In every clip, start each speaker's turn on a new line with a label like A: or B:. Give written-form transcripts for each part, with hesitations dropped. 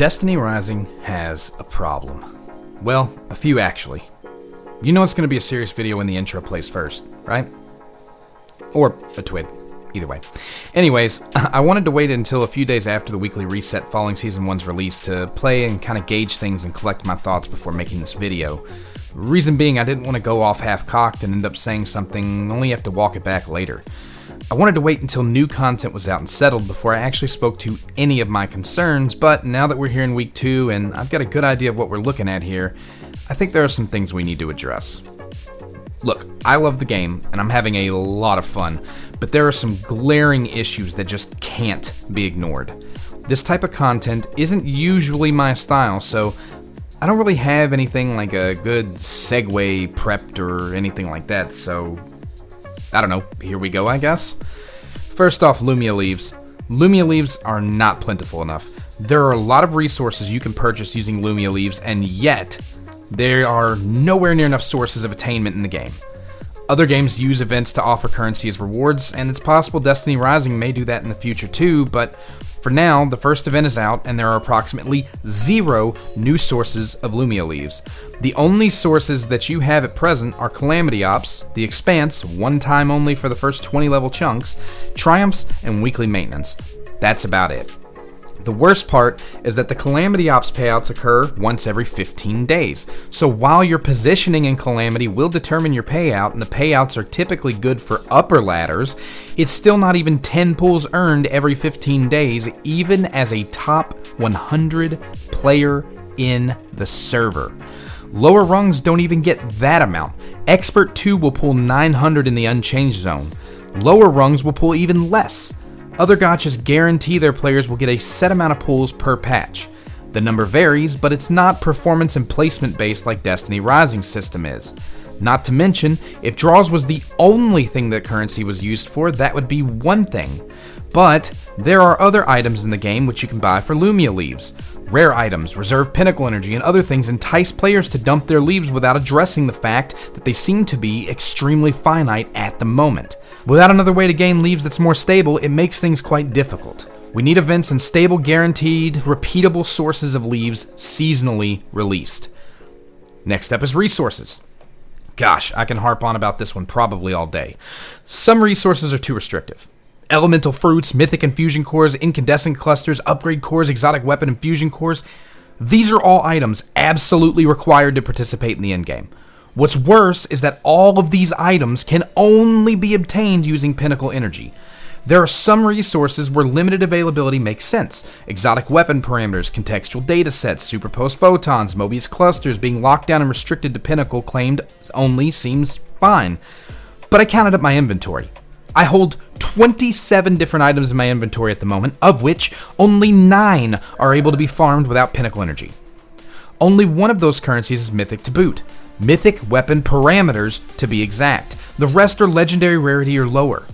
A: Destiny Rising has a problem. Well, a few actually. You know it's going to be a serious video when the intro plays first, right? Or a twid. Either way. Anyways, I wanted to wait until a few days after the weekly reset following Season 1's release to play and kind of gauge things and collect my thoughts before making this video. Reason being, I didn't want to go off half-cocked and end up saying something only have to walk it back later. I wanted to wait until new content was out and settled before I actually spoke to any of my concerns, but now that we're here in week 2 and I've got a good idea of what we're looking at here, I think there are some things we need to address. Look, I love the game, and I'm having a lot of fun, but there are some glaring issues that just can't be ignored. This type of content isn't usually my style, so I don't really have anything like a good segue prepped or anything like that, so I don't know, here we go, I guess. First off, Lumia leaves. Lumia leaves are not plentiful enough. There are a lot of resources you can purchase using Lumia leaves, and yet there are nowhere near enough sources of attainment in the game. Other games use events to offer currency as rewards, and it's possible Destiny Rising may do that in the future too, but for now, the first event is out, and there are approximately 0 new sources of Lumia leaves. The only sources that you have at present are Calamity Ops, the Expanse, one time only for the first 20 level chunks, Triumphs, and weekly maintenance. That's about it. The worst part is that the Calamity Ops payouts occur once every 15 days. So while your positioning in Calamity will determine your payout, and the payouts are typically good for upper ladders, it's still not even 10 pulls earned every 15 days, even as a top 100 player in the server. Lower rungs don't even get that amount. Expert 2 will pull 900 in the unchanged zone. Lower rungs will pull even less. Other gachas guarantee their players will get a set amount of pulls per patch. The number varies, but it's not performance and placement based like Destiny Rising's system is. Not to mention, if draws was the only thing that currency was used for, that would be one thing. But there are other items in the game which you can buy for Lumia leaves. Rare items, reserve pinnacle energy, and other things entice players to dump their leaves without addressing the fact that they seem to be extremely finite at the moment. Without another way to gain leaves that's more stable, it makes things quite difficult. We need events and stable, guaranteed, repeatable sources of leaves seasonally released. Next up is resources. Gosh, I can harp on about this one probably all day. Some resources are too restrictive. Elemental fruits, mythic infusion cores, incandescent clusters, upgrade cores, exotic weapon infusion cores. These are all items absolutely required to participate in the endgame. What's worse is that all of these items can only be obtained using pinnacle energy. There are some resources where limited availability makes sense. Exotic weapon parameters, contextual datasets, superposed photons, Mobius clusters being locked down and restricted to pinnacle claimed only seems fine. But I counted up my inventory. I hold 27 different items in my inventory at the moment, of which only 9 are able to be farmed without pinnacle energy. Only one of those currencies is mythic to boot. Mythic weapon parameters, to be exact. The rest are legendary rarity or lower.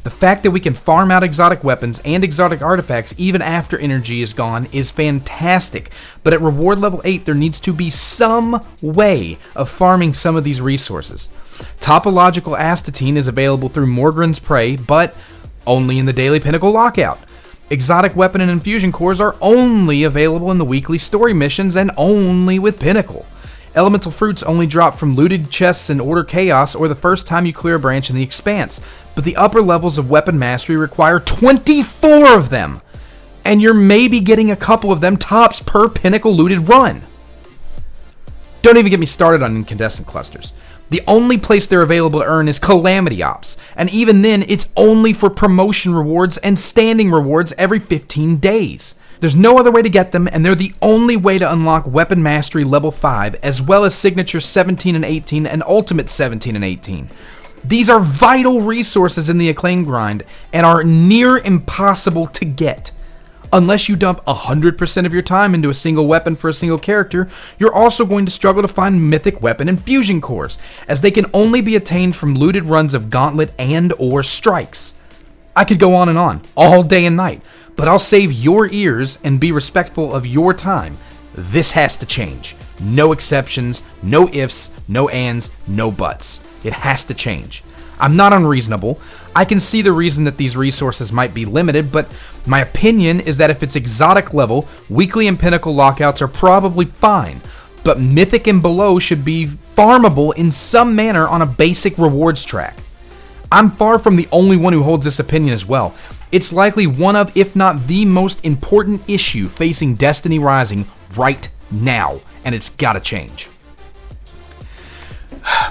A: The fact that we can farm out exotic weapons and exotic artifacts even after energy is gone is fantastic, but at reward level 8 there needs to be some way of farming some of these resources. Topological astatine is available through Morgren's Prey, but only in the daily pinnacle lockout. Exotic weapon and infusion cores are only available in the weekly story missions and only with pinnacle. Elemental fruits only drop from looted chests in Order Chaos or the first time you clear a branch in the Expanse, but the upper levels of weapon mastery require 24 of them, and you're maybe getting a couple of them tops per pinnacle looted run. Don't even get me started on incandescent clusters. The only place they're available to earn is Calamity Ops, and even then it's only for promotion rewards and standing rewards every 15 days. There's no other way to get them, and they're the only way to unlock Weapon Mastery level 5, as well as Signature 17 and 18 and Ultimate 17 and 18. These are vital resources in the Acclaim grind, and are near impossible to get. Unless you dump 100% of your time into a single weapon for a single character, you're also going to struggle to find mythic weapon infusion cores, as they can only be attained from looted runs of Gauntlet and or Strikes. I could go on, all day and night, but I'll save your ears and be respectful of your time. This has to change. No exceptions, no ifs, no ands, no buts. It has to change. I'm not unreasonable. I can see the reason that these resources might be limited, but my opinion is that if it's exotic level, weekly and pinnacle lockouts are probably fine, but mythic and below should be farmable in some manner on a basic rewards track. I'm far from the only one who holds this opinion as well. It's likely one of, if not the most important issue facing Destiny Rising right now, and it's gotta change.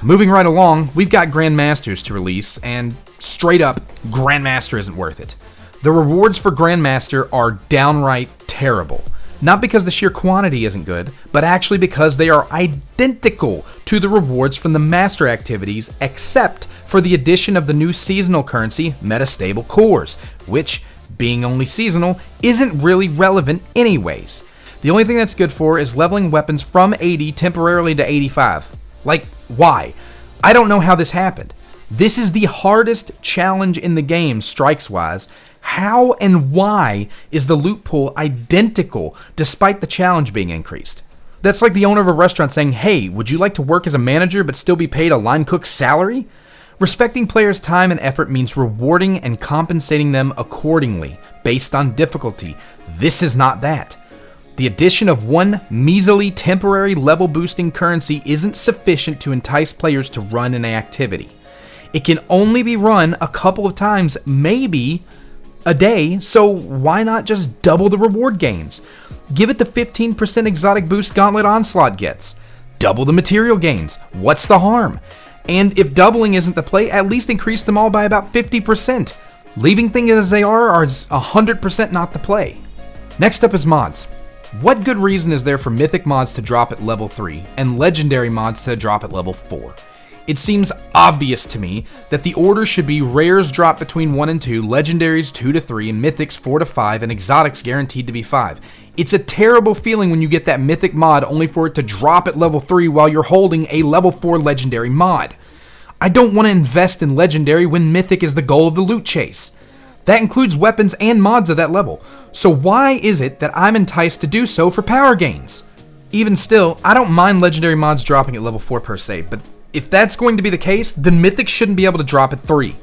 A: Moving right along, we've got grandmasters to release, and straight up, grandmaster isn't worth it. The rewards for grandmaster are downright terrible. Not because the sheer quantity isn't good, but actually because they are identical to the rewards from the master activities, except for the addition of the new seasonal currency, metastable cores, which, being only seasonal, isn't really relevant anyways. The only thing that's good for is leveling weapons from 80 temporarily to 85. Like, why? I don't know how this happened. This is the hardest challenge in the game, strikes-wise. How and why is the loot pool identical despite the challenge being increased? That's like the owner of a restaurant saying, hey, would you like to work as a manager but still be paid a line cook's salary? Respecting players' time and effort means rewarding and compensating them accordingly, based on difficulty. This is not that. The addition of one measly temporary level boosting currency isn't sufficient to entice players to run an activity. It can only be run a couple of times, maybe a day, so why not just double the reward gains? Give it the 15% exotic boost Gauntlet Onslaught gets. Double the material gains. What's the harm? And if doubling isn't the play, at least increase them all by about 50%. Leaving things as they are is 100% not the play. Next up is mods. What good reason is there for mythic mods to drop at level 3 and legendary mods to drop at level 4? It seems obvious to me that the order should be rares drop between 1 and 2, legendaries 2 to 3, and mythics 4 to 5, and exotics guaranteed to be 5. It's a terrible feeling when you get that mythic mod only for it to drop at level 3 while you're holding a level 4 legendary mod. I don't want to invest in legendary when mythic is the goal of the loot chase. That includes weapons and mods at that level. So why is it that I'm enticed to do so for power gains? Even still, I don't mind legendary mods dropping at level 4 per se, but if that's going to be the case, then mythics shouldn't be able to drop at 3.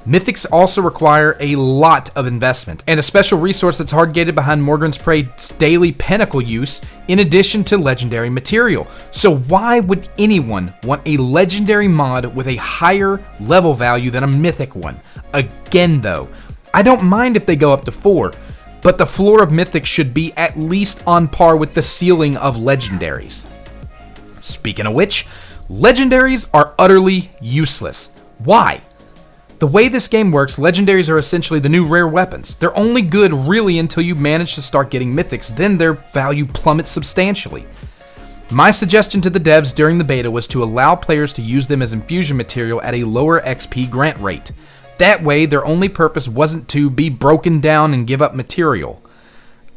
A: Mythics also require a lot of investment, and a special resource that's hard-gated behind Morgan's Prade's daily pinnacle use, in addition to legendary material. So why would anyone want a legendary mod with a higher level value than a mythic one? Again though, I don't mind if they go up to 4, but the floor of mythics should be at least on par with the ceiling of legendaries. Speaking of which, legendaries are utterly useless. Why? The way this game works, legendaries are essentially the new rare weapons. They're only good really until you manage to start getting mythics, then their value plummets substantially. My suggestion to the devs during the beta was to allow players to use them as infusion material at a lower XP grant rate. That way, their only purpose wasn't to be broken down and give up material.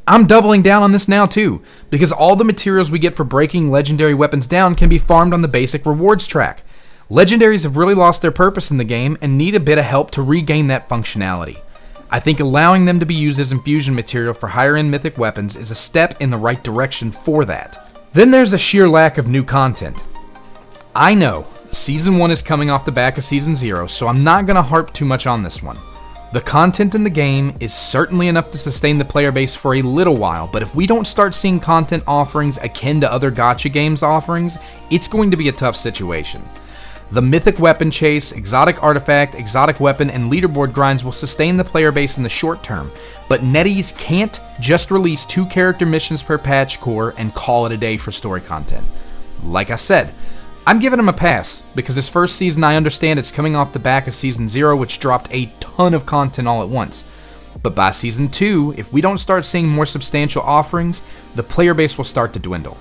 A: I'm doubling down on this now too, because all the materials we get for breaking legendary weapons down can be farmed on the basic rewards track. Legendaries have really lost their purpose in the game and need a bit of help to regain that functionality. I think allowing them to be used as infusion material for higher end mythic weapons is a step in the right direction for that. Then there's the sheer lack of new content. I know, Season 1 is coming off the back of Season 0, so I'm not going to harp too much on this one. The content in the game is certainly enough to sustain the player base for a little while, but if we don't start seeing content offerings akin to other gacha games offerings, it's going to be a tough situation. The mythic weapon chase, exotic artifact, exotic weapon, and leaderboard grinds will sustain the player base in the short term, but NetEase can't just release 2 character missions per patch core and call it a day for story content. Like I said, I'm giving him a pass, because this first season I understand it's coming off the back of Season 0, which dropped a ton of content all at once. But by Season 2, if we don't start seeing more substantial offerings, the player base will start to dwindle.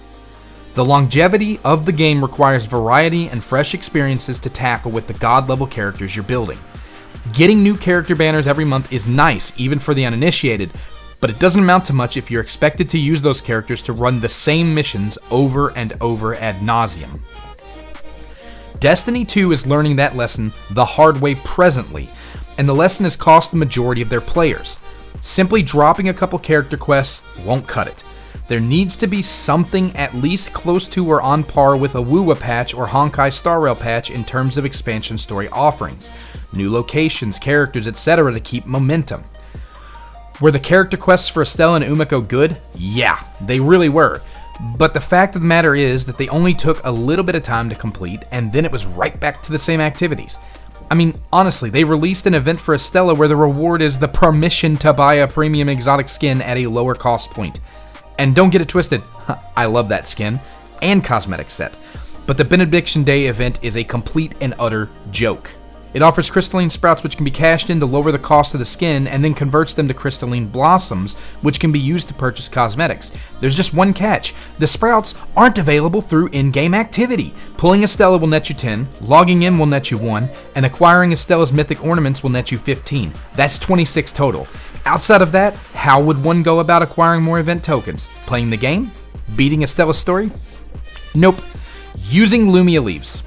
A: The longevity of the game requires variety and fresh experiences to tackle with the god-level characters you're building. Getting new character banners every month is nice, even for the uninitiated, but it doesn't amount to much if you're expected to use those characters to run the same missions over and over ad nauseum. Destiny 2 is learning that lesson the hard way presently, and the lesson has cost the majority of their players. Simply dropping a couple character quests won't cut it. There needs to be something at least close to or on par with a Wuwa patch or Honkai Star Rail patch in terms of expansion story offerings. New locations, characters, etc. to keep momentum. Were the character quests for Estella and Umiko good? Yeah, they really were. But the fact of the matter is that they only took a little bit of time to complete, and then it was right back to the same activities. I mean, honestly, they released an event for Estella where the reward is the permission to buy a premium exotic skin at a lower cost point. And don't get it twisted, I love that skin and cosmetic set. But the Benediction Day event is a complete and utter joke. It offers crystalline sprouts which can be cashed in to lower the cost of the skin and then converts them to crystalline blossoms which can be used to purchase cosmetics. There's just one catch. The sprouts aren't available through in-game activity. Pulling Estella will net you 10, logging in will net you 1, and acquiring Estella's mythic ornaments will net you 15. That's 26 total. Outside of that, how would one go about acquiring more event tokens? Playing the game? Beating Estella's story? Nope. Using Lumia leaves.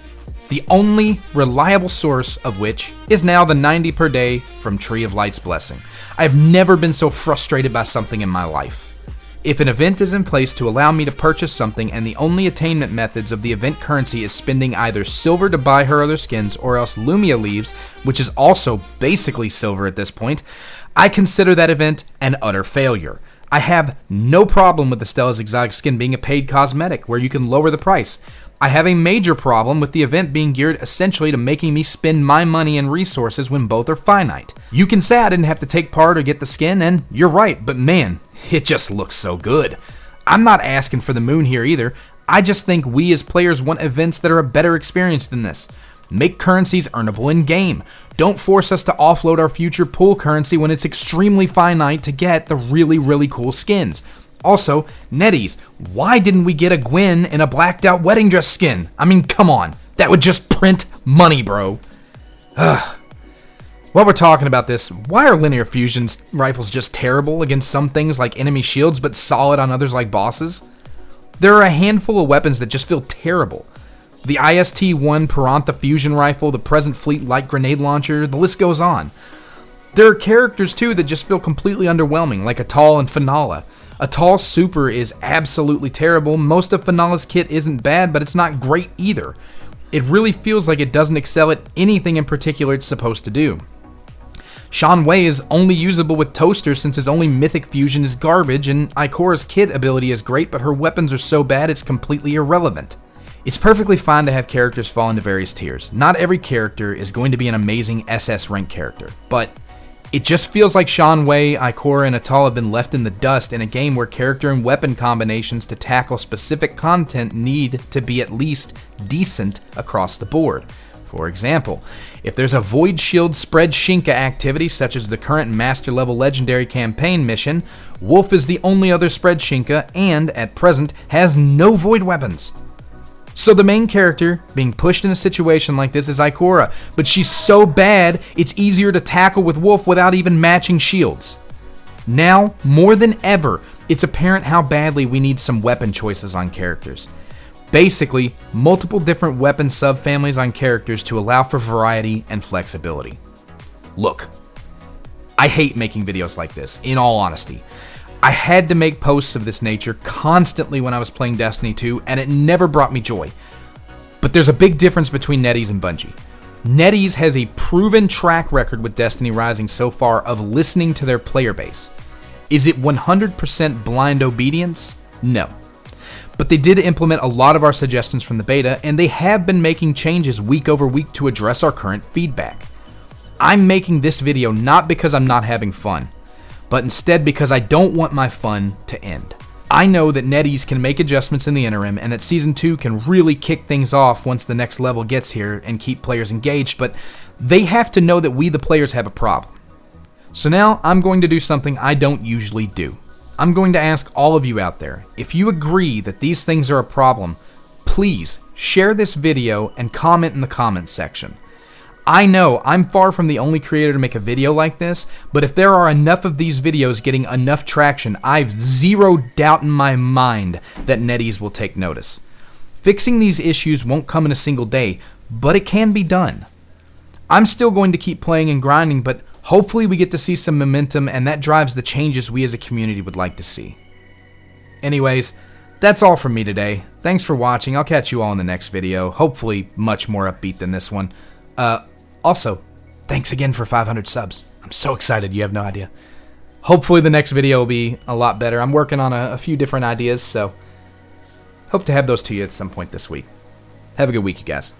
A: The only reliable source of which is now the 90 per day from Tree of Light's blessing. I've never been so frustrated by something in my life. If an event is in place to allow me to purchase something and the only attainment methods of the event currency is spending either silver to buy her other skins or else Lumia leaves, which is also basically silver at this point, I consider that event an utter failure. I have no problem with Estella's exotic skin being a paid cosmetic where you can lower the price. I have a major problem with the event being geared essentially to making me spend my money and resources when both are finite. You can say I didn't have to take part or get the skin, and you're right, but man, it just looks so good. I'm not asking for the moon here either. I just think we as players want events that are a better experience than this. Make currencies earnable in-game. Don't force us to offload our future pool currency when it's extremely finite to get the really, really cool skins. Also, NetEase, why didn't we get a Gwen in a blacked out wedding dress skin? I mean, come on. That would just print money, bro. While we're talking about this, why are linear fusion rifles just terrible against some things like enemy shields but solid on others like bosses? There are a handful of weapons that just feel terrible. The IST-1 Perantha fusion rifle, the present fleet light grenade launcher, the list goes on. There are characters too that just feel completely underwhelming, like Atal and Finala. Atal's super is absolutely terrible. Most of Finala's kit isn't bad, but it's not great either. It really feels like it doesn't excel at anything in particular it's supposed to do. Shan Wei is only usable with Toaster since his only mythic fusion is garbage, and Ikora's kit ability is great, but her weapons are so bad it's completely irrelevant. It's perfectly fine to have characters fall into various tiers. Not every character is going to be an amazing SS rank character, but it just feels like Shan Wei, Ikora, and Atal have been left in the dust in a game where character and weapon combinations to tackle specific content need to be at least decent across the board. For example, if there's a Void Shield Spread Shinka activity such as the current Master Level Legendary Campaign mission, Wolf is the only other Spread Shinka and, at present, has no Void weapons. So the main character being pushed in a situation like this is Ikora, but she's so bad it's easier to tackle with Wolf without even matching shields. Now, more than ever, it's apparent how badly we need some weapon choices on characters. Basically, multiple different weapon subfamilies on characters to allow for variety and flexibility. Look, I hate making videos like this, in all honesty. I had to make posts of this nature constantly when I was playing Destiny 2, and it never brought me joy. But there's a big difference between NetEase and Bungie. NetEase has a proven track record with Destiny Rising so far of listening to their player base. Is it 100% blind obedience? No. But they did implement a lot of our suggestions from the beta, and they have been making changes week over week to address our current feedback. I'm making this video not because I'm not having fun, but instead because I don't want my fun to end. I know that NetEase can make adjustments in the interim and that Season 2 can really kick things off once the next level gets here and keep players engaged, but they have to know that we the players have a problem. So now I'm going to do something I don't usually do. I'm going to ask all of you out there, if you agree that these things are a problem, please share this video and comment in the comments section. I know I'm far from the only creator to make a video like this, but if there are enough of these videos getting enough traction, I've zero doubt in my mind that NetEase will take notice. Fixing these issues won't come in a single day, but it can be done. I'm still going to keep playing and grinding, but hopefully we get to see some momentum, and that drives the changes we as a community would like to see. Anyways, that's all from me today. Thanks for watching. I'll catch you all in the next video. Hopefully much more upbeat than this one. Also, thanks again for 500 subs. I'm so excited, you have no idea. Hopefully the next video will be a lot better. I'm working on a few different ideas, so hope to have those to you at some point this week. Have a good week, you guys.